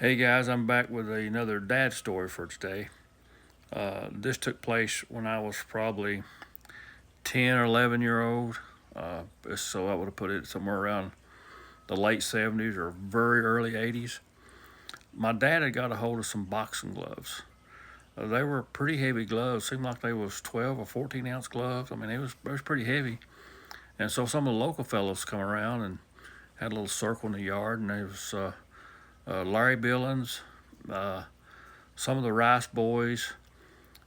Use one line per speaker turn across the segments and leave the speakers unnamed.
Hey guys, I'm back with another dad story for today. This took place when I was probably 10 or 11 year old. So I would have put it somewhere around the late 70s or very early 80s. My dad had got a hold of some boxing gloves. They were pretty heavy gloves. Seemed like they was 12 or 14 ounce gloves. I mean, it was pretty heavy. And so some of the local fellows come around and had a little circle in the yard, and there was Larry Billings, uh, some of the Rice boys,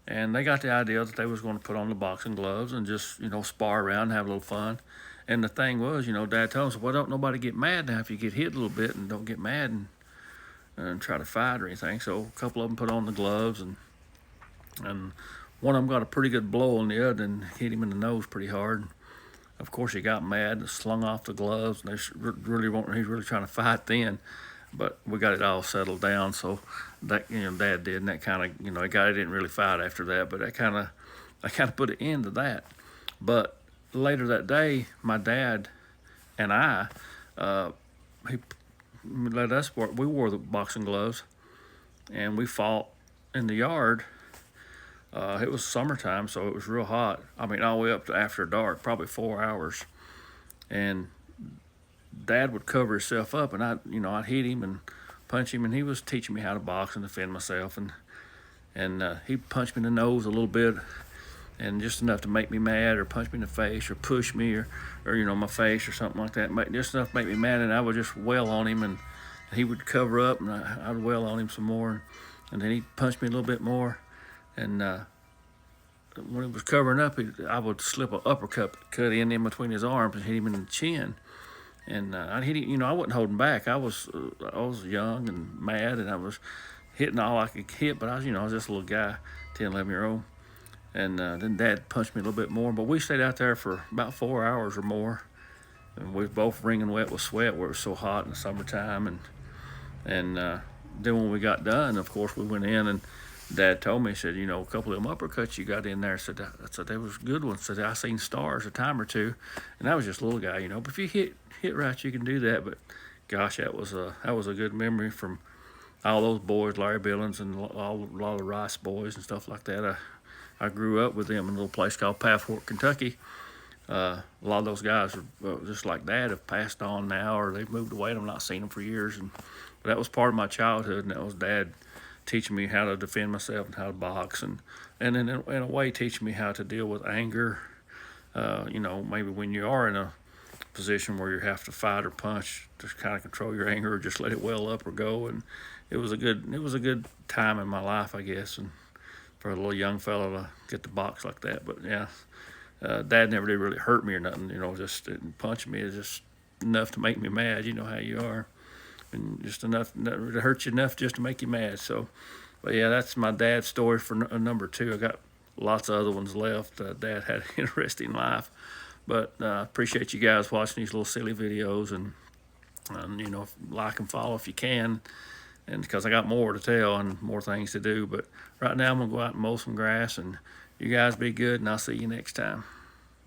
and they got the idea that they was going to put on the boxing gloves and just spar around and have a little fun. And the thing was, Dad told us, well, don't nobody get mad now if you get hit a little bit, and don't get mad and try to fight or anything. So a couple of them put on the gloves, and one of them got a pretty good blow on the other and hit him in the nose pretty hard. Of course, he got mad and slung off the gloves, and he's really trying to fight then. But we got it all settled down, so that Dad did, and that kind of the guy didn't really fight after that, but I kind of put an end to that. But later that day, my dad and I, he let us work. We wore the boxing gloves, and we fought in the yard. It was summertime, so it was real hot. I mean, all the way up to after dark, probably 4 hours. And Dad would cover himself up, and I'd hit him and punch him, and he was teaching me how to box and defend myself, and he punched me in the nose a little bit, and just enough to make me mad, or punch me in the face, or push me, or my face, or something like that. Just enough to make me mad, and I would just wail on him, and he would cover up, and I'd wail on him some more, and then he'd punch me a little bit more, and when he was covering up, I would slip an uppercut cut in between his arms and hit him in the chin. And I'd hit him. I wasn't holding back. I was young and mad, and I was hitting all I could hit. But I was just a little guy, 10, 11 year old. And then Dad punched me a little bit more. But we stayed out there for about 4 hours or more, and we was both wringing wet with sweat where it was so hot in the summertime. And then when we got done, of course, we went in, and Dad told me, he said, a couple of them uppercuts you got in there, said they was good ones. Said I seen stars a time or two, and I was just a little guy, But if you hit right, you can do that. But gosh, that was a good memory from all those boys, Larry Billings and a lot of the Rice boys and stuff like that. I grew up with them in a little place called Pathfork, Kentucky. A lot of those guys are just like Dad have passed on now, or they've moved away, and I've not seen them for years. But that was part of my childhood, and that was Dad teaching me how to defend myself and how to box, and then in a way teaching me how to deal with anger. Maybe when you are in a position where you have to fight or punch, just kind of control your anger or just let it well up or go. And it was a good time in my life, I guess, and for a little young fellow to get to box like that. But yeah, Dad never did really hurt me or nothing. Just didn't punch me. It's just enough to make me mad. You know how you are. And just enough to hurt you enough just to make you mad. So, but yeah, that's my dad's story for number two. I got lots of other ones left. Dad had an interesting life, but appreciate you guys watching these little silly videos, and like and follow if you can, and because I got more to tell and more things to do. But right now I'm gonna go out and mow some grass, and you guys be good, and I'll see you next time.